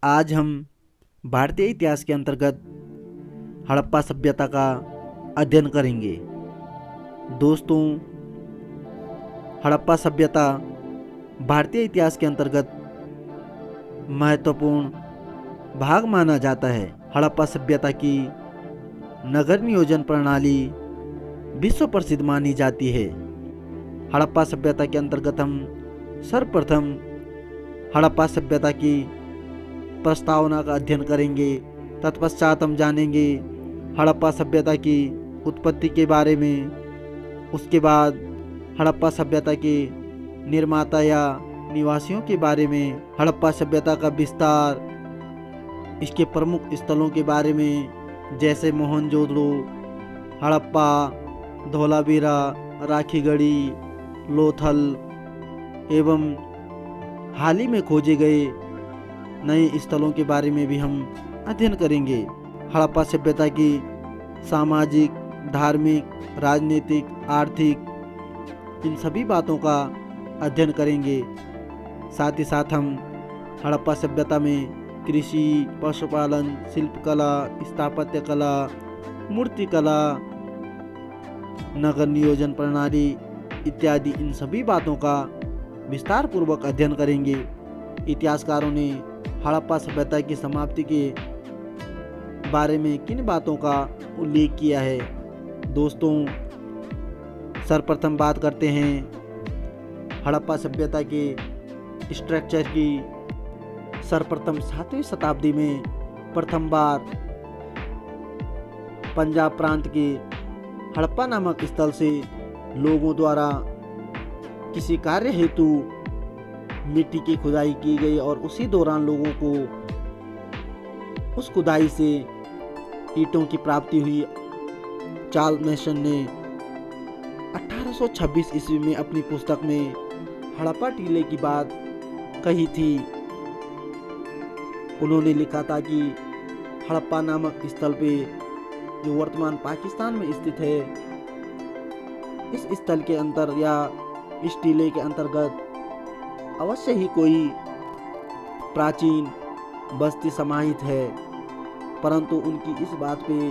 आज हम भारतीय इतिहास के अंतर्गत हड़प्पा सभ्यता का अध्ययन करेंगे। दोस्तों, हड़प्पा सभ्यता भारतीय इतिहास के अंतर्गत महत्वपूर्ण भाग माना जाता है। हड़प्पा सभ्यता की नगर नियोजन प्रणाली विश्व प्रसिद्ध मानी जाती है। हड़प्पा सभ्यता के अंतर्गत हम सर्वप्रथम हड़प्पा सभ्यता की प्रस्तावना का अध्ययन करेंगे। तत्पश्चात हम जानेंगे हड़प्पा सभ्यता की उत्पत्ति के बारे में। उसके बाद हड़प्पा सभ्यता के निर्माता या निवासियों के बारे में, हड़प्पा सभ्यता का विस्तार, इसके प्रमुख स्थलों के बारे में जैसे मोहनजोदड़ो, हड़प्पा, धोलावीरा, राखीगढ़ी, लोथल एवं हाल ही में खोजे गए नए स्थलों के बारे में भी हम अध्ययन करेंगे। हड़प्पा सभ्यता की सामाजिक, धार्मिक, राजनीतिक, आर्थिक, इन सभी बातों का अध्ययन करेंगे। साथ ही साथ हम हड़प्पा सभ्यता में कृषि, पशुपालन, शिल्पकला, स्थापत्य कला, मूर्तिकला, नगर नियोजन प्रणाली इत्यादि इन सभी बातों का विस्तार पूर्वक अध्ययन करेंगे। इतिहासकारों ने हड़प्पा सभ्यता की समाप्ति के बारे में किन बातों का उल्लेख किया है। दोस्तों, सर्वप्रथम बात करते हैं हड़प्पा सभ्यता के स्ट्रक्चर की। सर्वप्रथम 7वीं शताब्दी में प्रथम बार पंजाब प्रांत के हड़प्पा नामक स्थल से लोगों द्वारा किसी कार्य हेतु मिट्टी की खुदाई की गई और उसी दौरान लोगों को उस खुदाई से ईंटों की प्राप्ति हुई। चार्ल्स मैसन ने 1826 ईस्वी में अपनी पुस्तक में हड़प्पा टीले की बात कही थी। उन्होंने लिखा था कि हड़प्पा नामक स्थल पे, जो वर्तमान पाकिस्तान में स्थित है, इस स्थल के अंतर या इस टीले के अंतर्गत अवश्य ही कोई प्राचीन बस्ती समाहित है, परंतु उनकी इस बात पे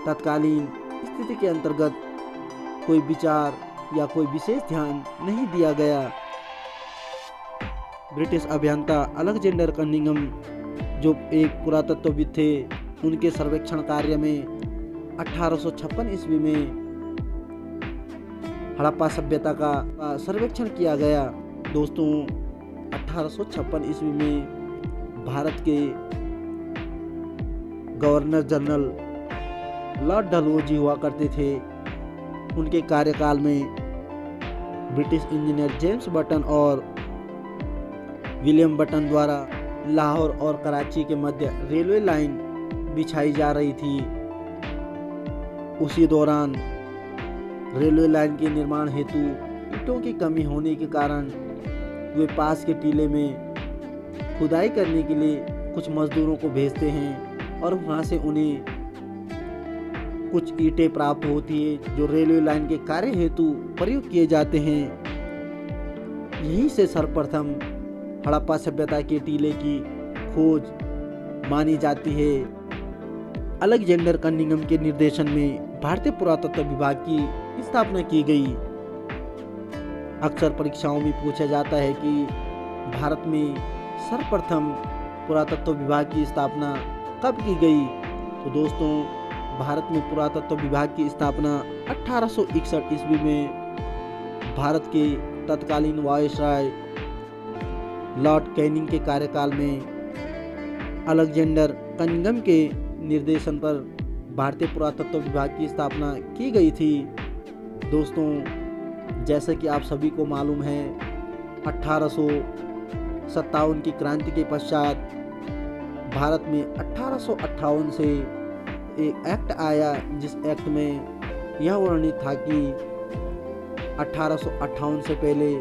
तत्कालीन स्थिति के अंतर्गत कोई विचार या कोई विशेष ध्यान नहीं दिया गया। ब्रिटिश अभियंता अलेक्जेंडर कनिंघम, जो एक पुरातत्वविद थे, उनके सर्वेक्षण कार्य में 1856 ईस्वी में हड़प्पा सभ्यता का सर्वेक्षण किया गया। दोस्तों, 1856 ईस्वी में भारत के गवर्नर जनरल लॉर्ड डलहौजी हुआ करते थे। उनके कार्यकाल में ब्रिटिश इंजीनियर जेम्स बटन और विलियम बटन द्वारा लाहौर और कराची के मध्य रेलवे लाइन बिछाई जा रही थी। उसी दौरान रेलवे लाइन के निर्माण हेतु ईंटों की कमी होने के कारण वे पास के टीले में खुदाई करने के लिए कुछ मजदूरों को भेजते हैं और वहां से उन्हें कुछ ईंटें प्राप्त होती है जो रेलवे लाइन के कार्य हेतु प्रयोग किए जाते हैं। यहीं से सर्वप्रथम हड़प्पा सभ्यता के टीले की खोज मानी जाती है। अलेक्जेंडर कनिंघम के निर्देशन में भारतीय पुरातत्व विभाग की स्थापना की गई। अक्सर परीक्षाओं में पूछा जाता है कि भारत में सर्वप्रथम पुरातत्व विभाग की स्थापना कब की गई। तो दोस्तों, भारत में पुरातत्व विभाग की स्थापना 1861 ईस्वी में भारत के तत्कालीन वायसराय लॉर्ड कैनिंग के कार्यकाल में अलेक्जेंडर कनिंघम के निर्देशन पर भारतीय पुरातत्व विभाग की स्थापना की गई थी। दोस्तों, जैसे कि आप सभी को मालूम है, 1857 की क्रांति के पश्चात भारत में 1858 से एक एक्ट आया, जिस एक्ट में यह वर्णित था कि 1858 से पहले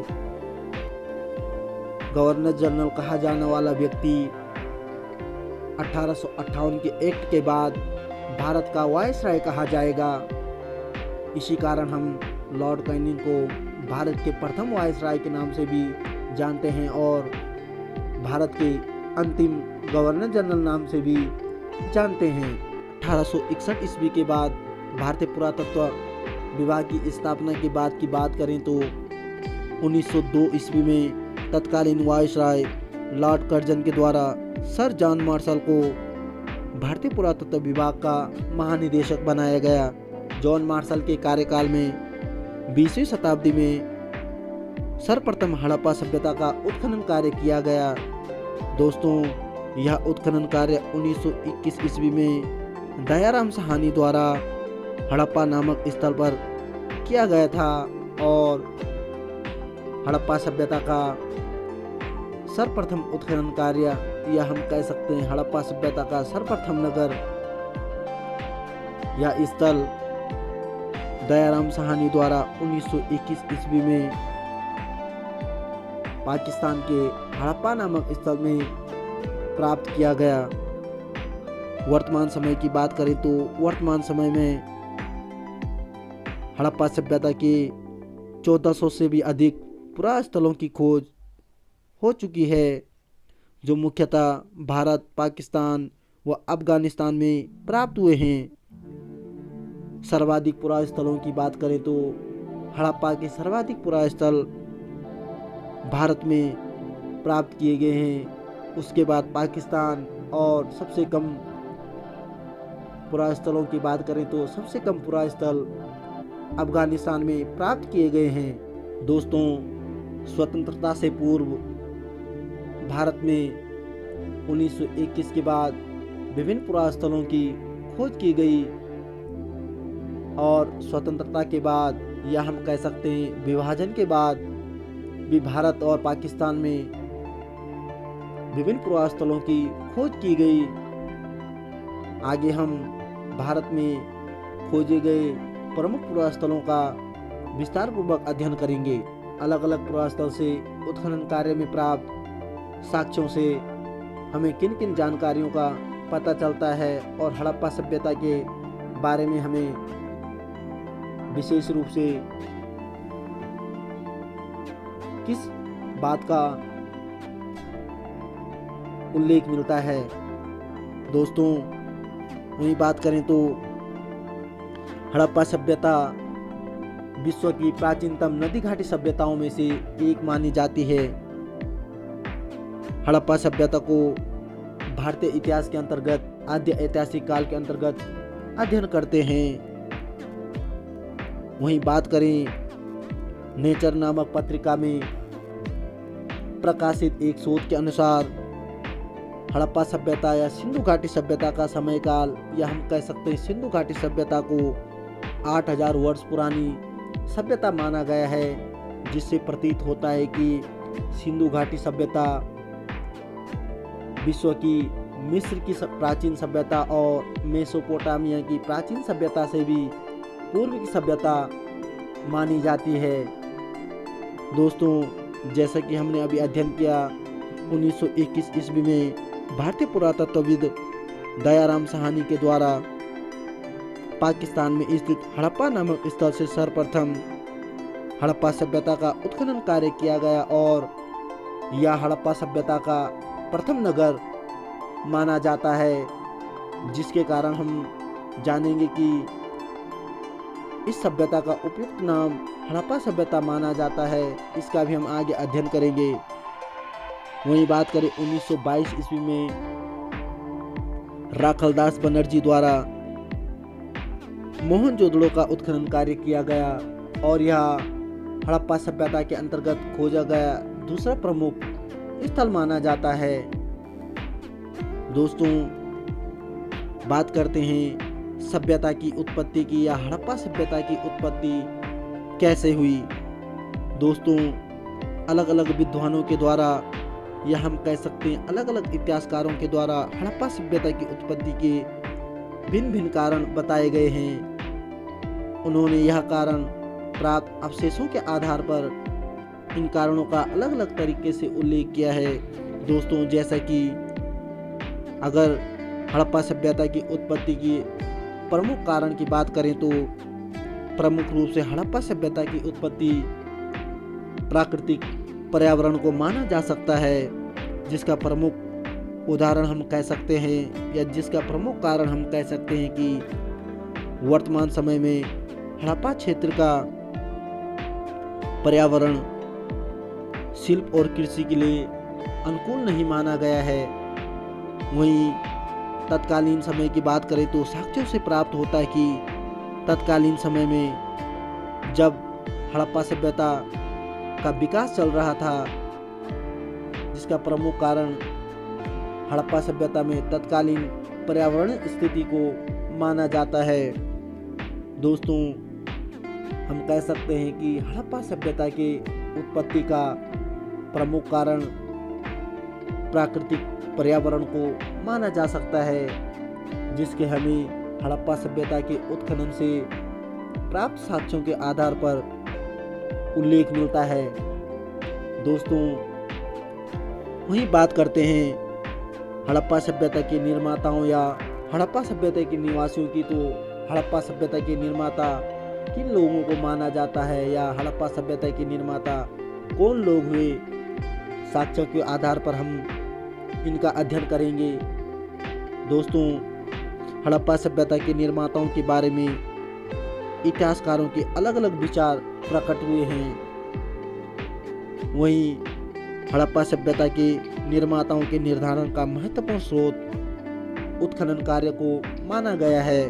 गवर्नर जनरल कहा जाने वाला व्यक्ति 1858 के एक्ट के बाद भारत का वायसराय कहा जाएगा। इसी कारण हम लॉर्ड कैनिंग को भारत के प्रथम वायसराय के नाम से भी जानते हैं और भारत के अंतिम गवर्नर जनरल नाम से भी जानते हैं। 1861 ईस्वी के बाद भारतीय पुरातत्व विभाग की स्थापना के बाद की बात करें तो 1902 ईस्वी में तत्कालीन वायसराय लॉर्ड कर्जन के द्वारा सर जॉन मार्शल को भारतीय पुरातत्व विभाग का महानिदेशक बनाया गया। जॉन मार्शल के कार्यकाल में 20वीं शताब्दी में सर्वप्रथम हड़प्पा सभ्यता का उत्खनन कार्य किया गया। दोस्तों, यह उत्खनन कार्य 1921 ईस्वी में दयाराम साहनी द्वारा हड़प्पा नामक स्थल पर किया गया था और हड़प्पा सभ्यता का सर्वप्रथम उत्खनन कार्य, या हम कह सकते हैं हड़प्पा सभ्यता का सर्वप्रथम नगर या स्थल दयाराम साहनी द्वारा 1921 ईस्वी में पाकिस्तान के हड़प्पा नामक स्थल में प्राप्त किया गया। वर्तमान समय की बात करें तो वर्तमान समय में हड़प्पा सभ्यता के 1400 से भी अधिक पुरास्थलों की खोज हो चुकी है, जो मुख्यतः भारत, पाकिस्तान व अफगानिस्तान में प्राप्त हुए हैं। सर्वाधिक पुरास्थलों की बात करें तो हड़प्पा के सर्वाधिक पुरास्थल भारत में प्राप्त किए गए हैं, उसके बाद पाकिस्तान, और सबसे कम पुरास्थलों की बात करें तो सबसे कम पुरास्थल अफगानिस्तान में प्राप्त किए गए हैं। दोस्तों, स्वतंत्रता से पूर्व भारत में 1921 के बाद विभिन्न पुरास्थलों की खोज की गई और स्वतंत्रता के बाद, या हम कह सकते हैं विभाजन के बाद भी भारत और पाकिस्तान में विभिन्न पुरास्थलों की खोज की गई। आगे हम भारत में खोजे गए प्रमुख पुरास्थलों का विस्तार पूर्वक अध्ययन करेंगे। अलग अलग पुरास्थल से उत्खनन कार्य में प्राप्त साक्ष्यों से हमें किन किन जानकारियों का पता चलता है और हड़प्पा सभ्यता के बारे में हमें विशेष रूप से किस बात का उल्लेख मिलता है। दोस्तों, वही बात करें तो हड़प्पा सभ्यता विश्व की प्राचीनतम नदी घाटी सभ्यताओं में से एक मानी जाती है। हड़प्पा सभ्यता को भारतीय इतिहास के अंतर्गत आद्य ऐतिहासिक काल के अंतर्गत अध्ययन करते हैं। वहीं बात करें नेचर नामक पत्रिका में प्रकाशित एक शोध के अनुसार हड़प्पा सभ्यता या सिंधु घाटी सभ्यता का समयकाल, या हम कह सकते हैं सिंधु घाटी सभ्यता को 8000 वर्ष पुरानी सभ्यता माना गया है, जिससे प्रतीत होता है कि सिंधु घाटी सभ्यता विश्व की मिस्र की प्राचीन सभ्यता और मेसोपोटामिया की प्राचीन सभ्यता से भी पूर्व की सभ्यता मानी जाती है। दोस्तों, जैसा कि हमने अभी अध्ययन किया, 1921 ईस्वी में भारतीय पुरातत्वविद दयाराम साहनी के द्वारा पाकिस्तान में स्थित हड़प्पा नामक स्थल से सर्वप्रथम हड़प्पा सभ्यता का उत्खनन कार्य किया गया और यह हड़प्पा सभ्यता का प्रथम नगर माना जाता है, जिसके कारण हम जानेंगे कि इस सभ्यता का उपयुक्त नाम हड़प्पा सभ्यता माना जाता है। इसका भी हम आगे अध्ययन करेंगे। वहीं बात करें 1922 ईस्वी में राखलदास बनर्जी द्वारा मोहनजोदड़ो का उत्खनन कार्य किया गया और यह हड़प्पा सभ्यता के अंतर्गत खोजा गया दूसरा प्रमुख स्थल माना जाता है। दोस्तों, बात करते हैं सभ्यता की उत्पत्ति की, या हड़प्पा सभ्यता की उत्पत्ति कैसे हुई। दोस्तों, अलग अलग विद्वानों के द्वारा, या हम कह सकते हैं अलग अलग इतिहासकारों के द्वारा हड़प्पा सभ्यता की उत्पत्ति के भिन्न भिन्न कारण बताए गए हैं। उन्होंने यह कारण प्राप्त अवशेषों के आधार पर इन कारणों का अलग अलग तरीके से उल्लेख किया है। दोस्तों, जैसा कि अगर हड़प्पा सभ्यता की उत्पत्ति की प्रमुख कारण की बात करें तो प्रमुख रूप से हड़प्पा सभ्यता की उत्पत्ति प्राकृतिक पर्यावरण को माना जा सकता है, जिसका प्रमुख उदाहरण हम कह सकते हैं, या जिसका प्रमुख कारण हम कह सकते हैं कि वर्तमान समय में हड़प्पा क्षेत्र का पर्यावरण शिल्प और कृषि के लिए अनुकूल नहीं माना गया है। वहीं तत्कालीन समय की बात करें तो साक्ष्यों से प्राप्त होता है कि तत्कालीन समय में जब हड़प्पा सभ्यता का विकास चल रहा था, जिसका प्रमुख कारण हड़प्पा सभ्यता में तत्कालीन पर्यावरण स्थिति को माना जाता है। दोस्तों, हम कह सकते हैं कि हड़प्पा सभ्यता के उत्पत्ति का प्रमुख कारण प्राकृतिक पर्यावरण को माना जा सकता है, जिसके हमें हड़प्पा सभ्यता के उत्खनन से प्राप्त साक्ष्यों के आधार पर उल्लेख मिलता है। दोस्तों, वहीं बात करते हैं हड़प्पा सभ्यता के निर्माताओं या हड़प्पा सभ्यता के निवासियों की, तो हड़प्पा सभ्यता के निर्माता किन लोगों को माना जाता है, या हड़प्पा सभ्यता के निर्माता कौन लोग हुए, साक्ष्यों के आधार पर हम इनका अध्ययन करेंगे। दोस्तों, हड़प्पा सभ्यता के निर्माताओं के बारे में इतिहासकारों के अलग अलग विचार प्रकट हुए हैं। वहीं हड़प्पा सभ्यता के निर्माताओं के निर्धारण का महत्वपूर्ण स्रोत उत्खनन कार्य को माना गया है।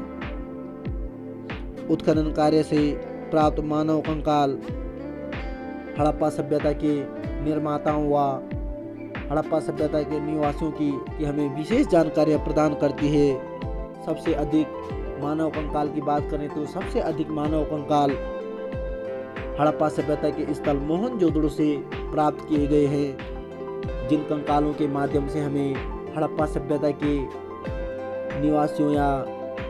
उत्खनन कार्य से प्राप्त मानव कंकाल हड़प्पा सभ्यता के निर्माताओं व हड़प्पा सभ्यता के निवासियों की हमें विशेष जानकारियां प्रदान करती है। सबसे अधिक मानव कंकाल की बात करें तो सबसे अधिक मानव कंकाल हड़प्पा सभ्यता के स्थल मोहनजोदड़ो से प्राप्त किए गए हैं, जिन कंकालों के माध्यम से हमें हड़प्पा सभ्यता के निवासियों या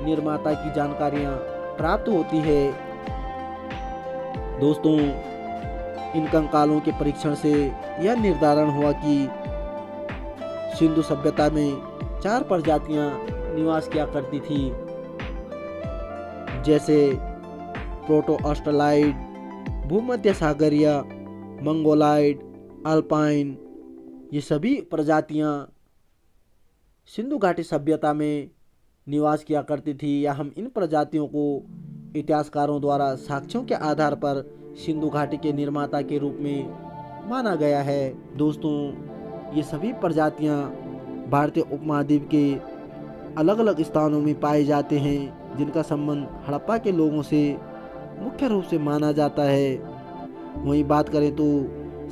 निर्माता की जानकारियां प्राप्त होती है। दोस्तों, इन कंकालों के परीक्षण से यह निर्धारण हुआ कि सिंधु सभ्यता में 4 प्रजातियां निवास किया करती थी, जैसे प्रोटो ऑस्ट्रेलाइड, भूमध्य सागरीय, मंगोलाइड, अल्पाइन। ये सभी प्रजातियां सिंधु घाटी सभ्यता में निवास किया करती थी, या हम इन प्रजातियों को इतिहासकारों द्वारा साक्ष्यों के आधार पर सिंधु घाटी के निर्माता के रूप में माना गया है। दोस्तों, ये सभी प्रजातियां भारतीय उपमहाद्वीप के अलग अलग स्थानों में पाए जाते हैं, जिनका संबंध हड़प्पा के लोगों से मुख्य रूप से माना जाता है। वहीं बात करें तो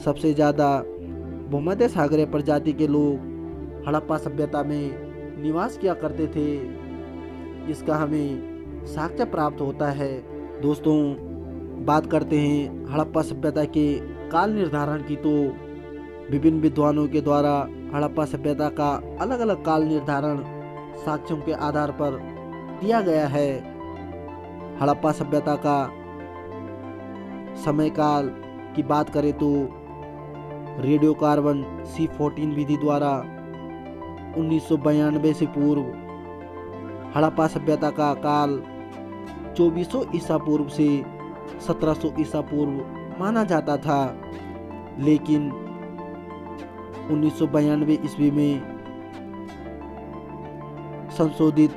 सबसे ज़्यादा भूमध्य सागरीय प्रजाति के लोग हड़प्पा सभ्यता में निवास किया करते थे, इसका हमें साक्ष्य प्राप्त होता है। दोस्तों, बात करते हैं हड़प्पा सभ्यता के काल निर्धारण की, तो विभिन्न विद्वानों के द्वारा हड़प्पा सभ्यता का अलग अलग काल निर्धारण साक्ष्यों के आधार पर दिया गया है। हड़प्पा सभ्यता का समय काल की बात करें तो रेडियो कार्बन C14 विधि द्वारा 1992 से पूर्व हड़प्पा सभ्यता का काल 2400 ईसा पूर्व से 1700 ईसा पूर्व माना जाता था, लेकिन 1992 ईस्वी में संशोधित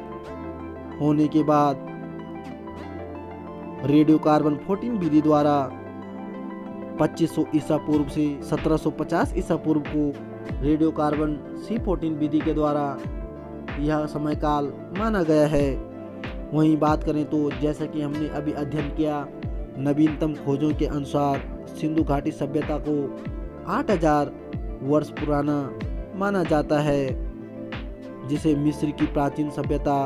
होने के बाद रेडियो कार्बन 14 विधि द्वारा 2500 ईसा पूर्व से 1750 ईसा पूर्व को रेडियो कार्बन C14 विधि के द्वारा यह समय काल माना गया है। वहीं बात करें तो जैसा कि हमने अभी अध्ययन किया, नवीनतम खोजों के अनुसार सिंधु घाटी सभ्यता को 8000 वर्ष पुराना माना जाता है, जिसे मिस्र की प्राचीन सभ्यता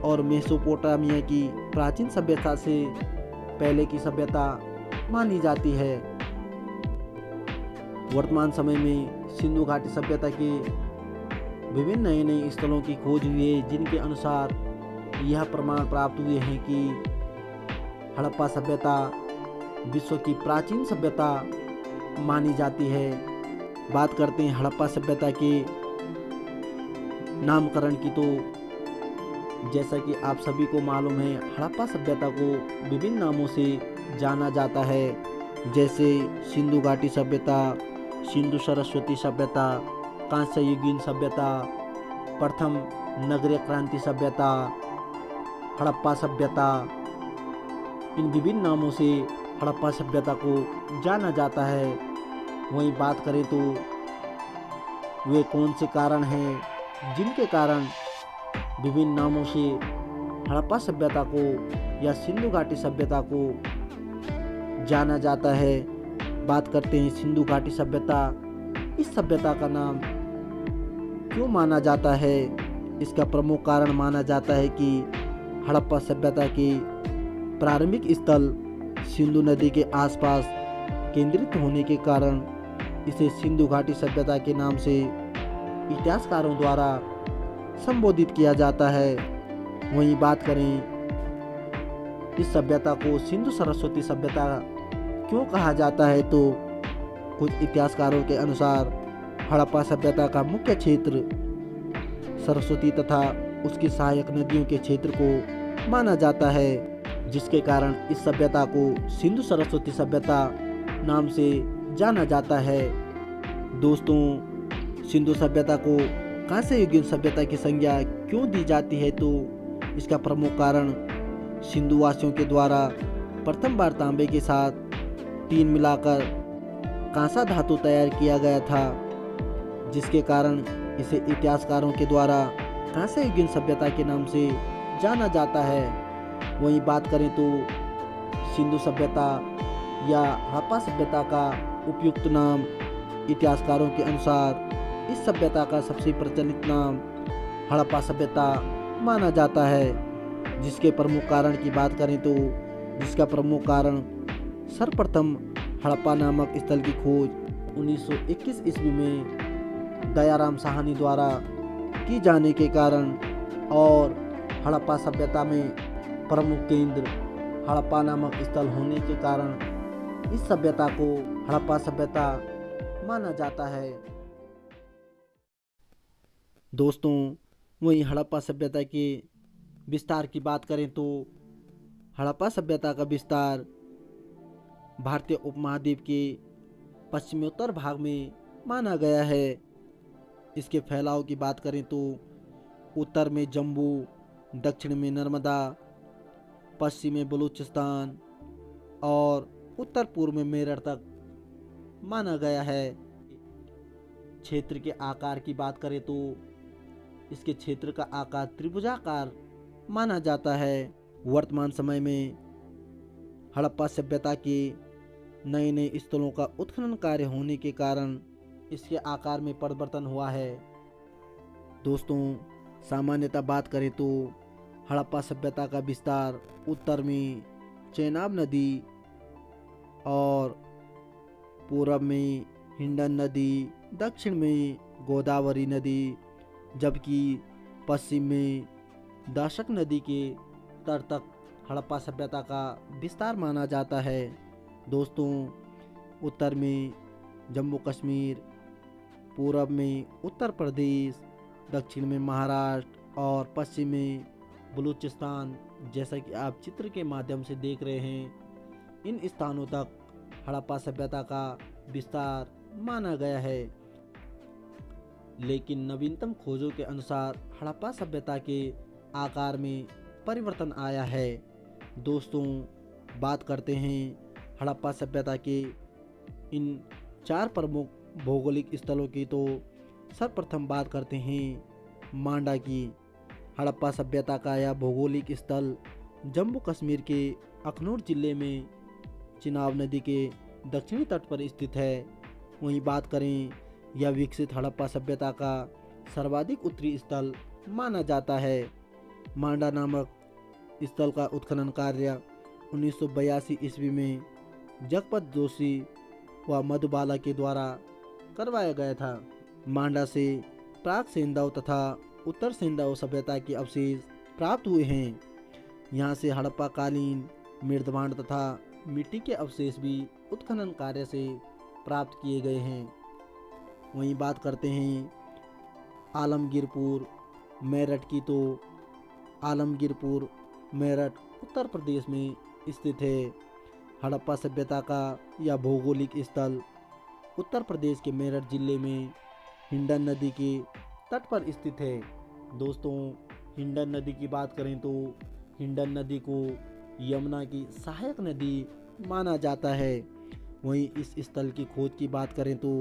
और मेसोपोटामिया की प्राचीन सभ्यता से पहले की सभ्यता मानी जाती है। वर्तमान समय में सिंधु घाटी सभ्यता के विभिन्न नए नए स्थलों की खोज हुई है, जिनके अनुसार यह प्रमाण प्राप्त हुए हैं कि हड़प्पा सभ्यता विश्व की प्राचीन सभ्यता मानी जाती है। बात करते हैं हड़प्पा सभ्यता के नामकरण की, तो जैसा कि आप सभी को मालूम है, हड़प्पा सभ्यता को विभिन्न नामों से जाना जाता है, जैसे सिंधु घाटी सभ्यता, सिंधु सरस्वती सभ्यता, कांस्य युगीन सभ्यता, प्रथम नगरीय क्रांति सभ्यता, हड़प्पा सभ्यता, इन विभिन्न नामों से हड़प्पा सभ्यता को जाना जाता है। वहीं बात करें तो वे कौन से कारण हैं जिनके कारण विभिन्न नामों से हड़प्पा सभ्यता को या सिंधु घाटी सभ्यता को जाना जाता है। बात करते हैं सिंधु घाटी सभ्यता। इस सभ्यता का नाम क्यों माना जाता है? इसका प्रमुख कारण माना जाता है कि हड़प्पा सभ्यता के प्रारंभिक स्थल सिंधु नदी के आसपास केंद्रित होने के कारण इसे सिंधु घाटी सभ्यता के नाम से इतिहासकारों द्वारा संबोधित किया जाता है। वहीं बात करें इस सभ्यता को सिंधु सरस्वती सभ्यता क्यों कहा जाता है, तो कुछ इतिहासकारों के अनुसार हड़प्पा सभ्यता का मुख्य क्षेत्र सरस्वती तथा उसकी सहायक नदियों के क्षेत्र को माना जाता है, जिसके कारण इस सभ्यता को सिंधु सरस्वती सभ्यता नाम से जाना जाता है। दोस्तों, सिंधु सभ्यता को कांस्य युगीन सभ्यता की संज्ञा क्यों दी जाती है, तो इसका प्रमुख कारण सिंधु वासियों के द्वारा प्रथम बार तांबे के साथ टीन मिलाकर कांसा धातु तैयार किया गया था, जिसके कारण इसे इतिहासकारों के द्वारा कांस्य युगीन सभ्यता के नाम से जाना जाता है। वहीं बात करें तो सिंधु सभ्यता या हड़प्पा सभ्यता का उपयुक्त नाम इतिहासकारों के अनुसार इस सभ्यता का सबसे प्रचलित नाम हड़प्पा सभ्यता माना जाता है। जिसके प्रमुख कारण की बात करें तो जिसका प्रमुख कारण सर्वप्रथम हड़प्पा नामक स्थल की खोज 1921 ईस्वी में दयाराम साहनी द्वारा की जाने के कारण और हड़प्पा सभ्यता में प्रमुख केंद्र हड़प्पा नामक स्थल होने के कारण इस सभ्यता को हड़प्पा सभ्यता माना जाता है। दोस्तों, वहीं हड़प्पा सभ्यता के विस्तार की बात करें तो हड़प्पा सभ्यता का विस्तार भारतीय उपमहाद्वीप के पश्चिमोत्तर भाग में माना गया है। इसके फैलाव की बात करें तो उत्तर में जम्मू, दक्षिण में नर्मदा, पश्चिम में बलूचिस्तान और उत्तर पूर्व में मेरठ तक माना गया है। क्षेत्र के आकार की बात करें तो इसके क्षेत्र का आकार त्रिभुजाकार माना जाता है। वर्तमान समय में हड़प्पा सभ्यता के नए नए स्थलों का उत्खनन कार्य होने के कारण इसके आकार में परिवर्तन हुआ है। दोस्तों, सामान्यतः बात करें तो हड़प्पा सभ्यता का विस्तार उत्तर में चेनाब नदी और पूर्व में हिंडन नदी, दक्षिण में गोदावरी नदी, जबकि पश्चिम में दाशक नदी के तट तक हड़प्पा सभ्यता का विस्तार माना जाता है। दोस्तों, उत्तर में जम्मू कश्मीर, पूर्व में उत्तर प्रदेश, दक्षिण में महाराष्ट्र और पश्चिम में बलूचिस्तान, जैसा कि आप चित्र के माध्यम से देख रहे हैं, इन स्थानों तक हड़प्पा सभ्यता का विस्तार माना गया है। लेकिन नवीनतम खोजों के अनुसार हड़प्पा सभ्यता के आकार में परिवर्तन आया है। दोस्तों, बात करते हैं हड़प्पा सभ्यता के इन 4 प्रमुख भौगोलिक स्थलों की, तो सर्वप्रथम बात करते हैं मांडा की। हड़प्पा सभ्यता का यह भौगोलिक स्थल जम्मू कश्मीर के अखनूर जिले में चिनाब नदी के दक्षिणी तट पर स्थित है। वहीं बात करें यह विकसित हड़प्पा सभ्यता का सर्वाधिक उत्तरी स्थल माना जाता है। मांडा नामक स्थल का उत्खनन कार्य 1982 ईस्वी में जगपत जोशी व मधुबाला के द्वारा करवाया गया था। मांडा से प्राक सेंधव तथा उत्तर सेंधव सभ्यता के अवशेष प्राप्त हुए हैं। यहाँ से हड़प्पा कालीन मृदभांड तथा मिट्टी के अवशेष भी उत्खनन कार्य से प्राप्त किए गए हैं। वहीं बात करते हैं आलमगीरपुर मेरठ की, तो आलमगीरपुर मेरठ उत्तर प्रदेश में स्थित है। हड़प्पा सभ्यता का यह भौगोलिक स्थल उत्तर प्रदेश के मेरठ जिले में हिंडन नदी के तट पर स्थित है। दोस्तों, हिंडन नदी की बात करें तो हिंडन नदी को यमुना की सहायक नदी माना जाता है। वहीं इस स्थल की खोज की बात करें तो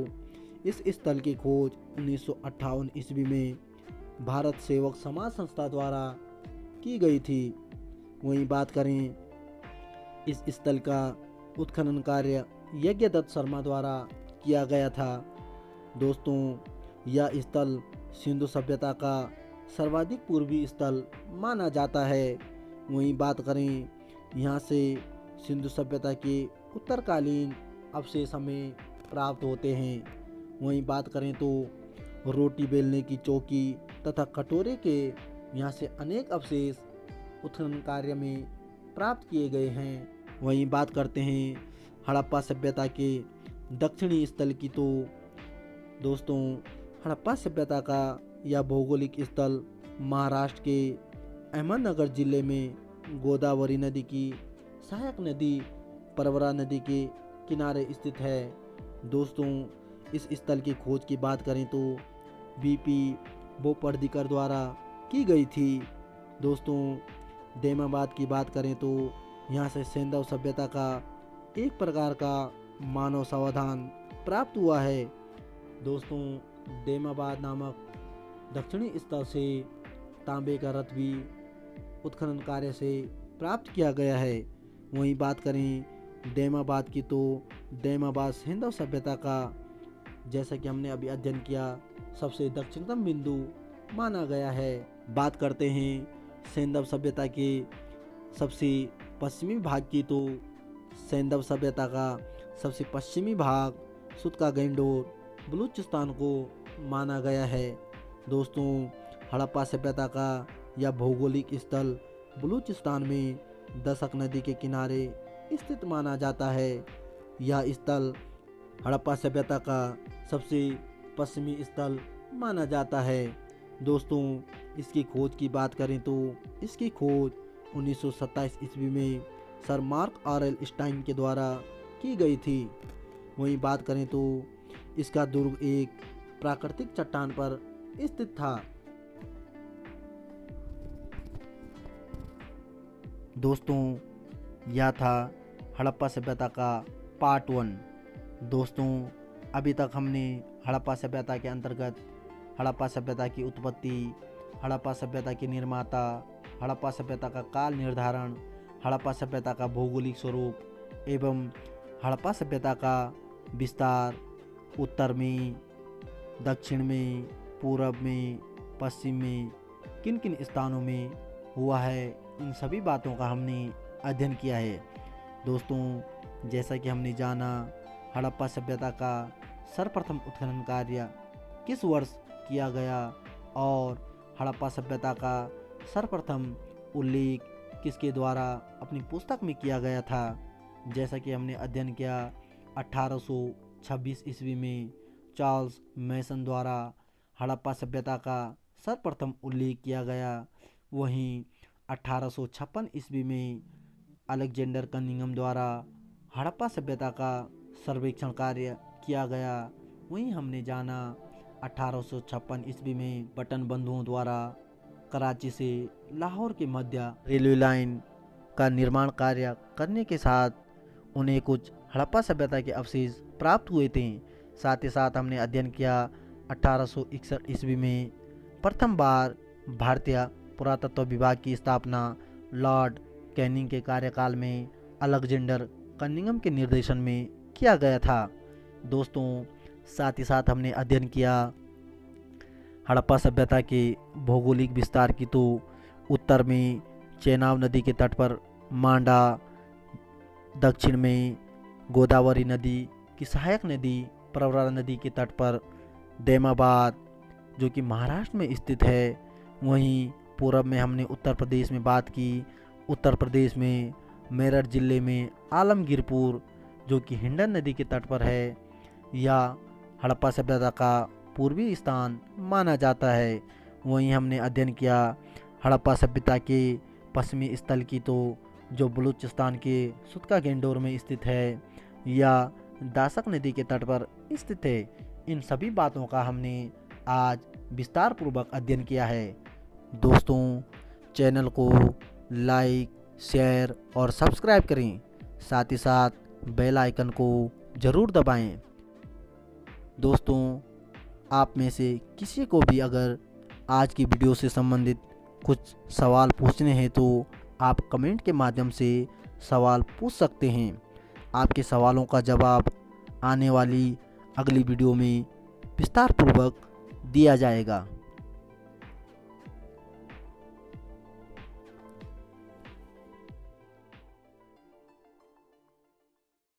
इस स्थल की खोज 1958 ईस्वी में भारत सेवक समाज संस्था द्वारा की गई थी। वहीं बात करें इस स्थल का उत्खनन कार्य यज्ञदत्त शर्मा द्वारा किया गया था। दोस्तों, यह स्थल सिंधु सभ्यता का सर्वाधिक पूर्वी स्थल माना जाता है। वहीं बात करें यहाँ से सिंधु सभ्यता के उत्तरकालीन अवशेष हमें प्राप्त होते हैं। वहीं बात करें तो रोटी बेलने की चौकी तथा कटोरे के यहाँ से अनेक अवशेष उत्खनन कार्य में प्राप्त किए गए हैं। वहीं बात करते हैं हड़प्पा सभ्यता के दक्षिणी स्थल की तो दोस्तों, हड़प्पा सभ्यता का यह भौगोलिक स्थल महाराष्ट्र के अहमदनगर जिले में गोदावरी नदी की सहायक नदी परवरा नदी के किनारे स्थित है। दोस्तों, इस स्थल की खोज की बात करें तो बीपी बोपर्डिकर द्वारा की गई थी। दोस्तों, देमाबाद की बात करें तो यहाँ से सैंधव सभ्यता का एक प्रकार का मानव समाधान प्राप्त हुआ है। दोस्तों, देमाबाद नामक दक्षिणी स्थल से तांबे का रथ भी उत्खनन कार्य से प्राप्त किया गया है। वहीं बात करें देमाबाद की तो देमाबाद सैंधव सभ्यता का, जैसा कि हमने अभी अध्ययन किया, सबसे दक्षिणतम बिंदु माना गया है। बात करते हैं सैंधव सभ्यता के सबसे पश्चिमी भाग की तो सैंधव सभ्यता का सबसे पश्चिमी भाग सुतका गैंडोर बलूचिस्तान को माना गया है। दोस्तों, हड़प्पा सभ्यता का यह भौगोलिक स्थल बलूचिस्तान में दशक नदी के किनारे स्थित माना जाता है। यह स्थल हड़प्पा सभ्यता का सबसे पश्चिमी स्थल माना जाता है। दोस्तों, इसकी खोज की बात करें तो इसकी खोज 1927 ईस्वी में सर मार्क आरएल स्टाइन के द्वारा की गई थी। वहीं बात करें तो इसका दुर्ग एक प्राकृतिक चट्टान पर स्थित था। दोस्तों, यह था हड़प्पा सभ्यता का पार्ट 1। दोस्तों, अभी तक हमने हड़प्पा सभ्यता के अंतर्गत हड़प्पा सभ्यता की उत्पत्ति, हड़प्पा सभ्यता के निर्माता, हड़प्पा सभ्यता का काल निर्धारण, हड़प्पा सभ्यता का भौगोलिक स्वरूप एवं हड़प्पा सभ्यता का विस्तार उत्तर में, दक्षिण में, पूर्व में, पश्चिम में किन किन स्थानों में हुआ है, इन सभी बातों का हमने अध्ययन किया है। दोस्तों, जैसा कि हमने जाना हड़प्पा सभ्यता का सर्वप्रथम उत्खनन कार्य किस वर्ष किया गया और हड़प्पा सभ्यता का सर्वप्रथम उल्लेख किसके द्वारा अपनी पुस्तक में किया गया था, जैसा कि हमने अध्ययन किया 1826 ईस्वी में चार्ल्स मैसन द्वारा हड़प्पा सभ्यता का सर्वप्रथम उल्लेख किया गया। वहीं 1856 ईस्वी में अलेक्जेंडर कनिंघम द्वारा हड़प्पा सभ्यता का सर्वेक्षण कार्य किया गया। वहीं हमने जाना 1856 ईस्वी में बटन बंधुओं द्वारा कराची से लाहौर के मध्य रेलवे लाइन का निर्माण कार्य करने के साथ उन्हें कुछ हड़प्पा सभ्यता के अवशेष प्राप्त हुए थे। साथ ही साथ हमने अध्ययन किया 1861 ईस्वी में प्रथम बार भारतीय पुरातत्व विभाग की स्थापना लॉर्ड कैनिंग के कार्यकाल में अलेक्जेंडर कनिंघम के निर्देशन में किया गया था। दोस्तों, साथ ही साथ हमने अध्ययन किया हड़प्पा सभ्यता के भौगोलिक विस्तार की तो उत्तर में चेनाब नदी के तट पर मांडा, दक्षिण में गोदावरी नदी की सहायक नदी परवरा नदी के तट पर देमाबाद जो कि महाराष्ट्र में स्थित है। वहीं पूर्व में हमने उत्तर प्रदेश में बात की, उत्तर प्रदेश में मेरठ जिले में आलमगीरपुर जो कि हिंडन नदी के तट पर है, या हड़प्पा सभ्यता का पूर्वी स्थान माना जाता है। वहीं हमने अध्ययन किया हड़प्पा सभ्यता के पश्चिमी स्थल की तो जो बलूचिस्तान के सुतका गेंडोर में स्थित है या दासक नदी के तट पर स्थित है। इन सभी बातों का हमने आज विस्तार पूर्वक अध्ययन किया है। दोस्तों, चैनल को लाइक, शेयर और सब्सक्राइब करें। साथ ही साथ बेल आइकन को ज़रूर दबाएं। दोस्तों, आप में से किसी को भी अगर आज की वीडियो से संबंधित कुछ सवाल पूछने हैं तो आप कमेंट के माध्यम से सवाल पूछ सकते हैं। आपके सवालों का जवाब आने वाली अगली वीडियो में विस्तारपूर्वक दिया जाएगा।